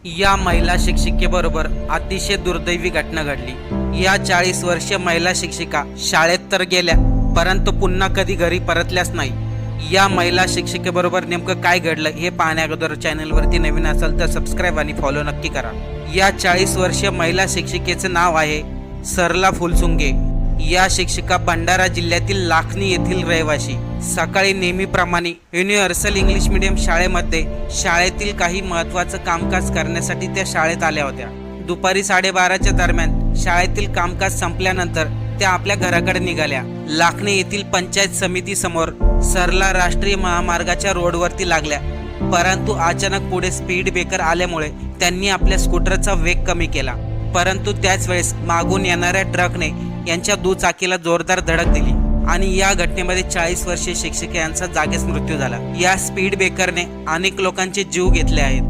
या महिला शिक्षिकेबरोबर अतिशय दुर्दैवी घटना घडली। या 40 वर्षीय महिला शिक्षिका शाळेत तर गेल्या, परंतु पुन्हा कधी घरी परतल्याच नाही। या महिला शिक्षिकेबरोबर नेमकं काय घडलं हे पाहण्याअगोदर चॅनलवरती नवीन असाल तर सबस्क्राईब आणि फॉलो नक्की करा। या 40 वर्षीय महिला शिक्षिकेचं नाव आहे सरला फुलसुंगे। या शिक्षिका भंडारा जिल्ह्यातील लाखनी येथील रहिवासी। सकाळी नेहमीप्रमाणे युनिव्हर्सल इंग्लिश मीडियम शाळेमध्ये शाळेतील काही महत्त्वाचं कामकाज करण्यासाठी त्या शाळेत आल्या होत्या। दुपारी 12:30च्या दरम्यान शाळेतील कामकाज संपल्यानंतर त्या आपल्या घराकडे निघाल्या। लाखनी येथील पंचायत समिती समोर सरला राष्ट्रीय महामार्गाच्या रोडवरती लागल्या, परंतु अचानक पुढे स्पीड ब्रेकर आल्यामुळे त्यांनी आपल्या स्कूटरचा वेग कमी केला। परंतु त्याच वेळेस मागून येणाऱ्या ट्रकने यांच्या दुचाकीला जोरदार धडक दिली आणि या घटनेमध्ये 40 वर्षीय शिक्षिका यांचा जागीच मृत्यू झाला। या स्पीड ब्रेकरने अनेक लोकांचे जीव घेतले आहेत।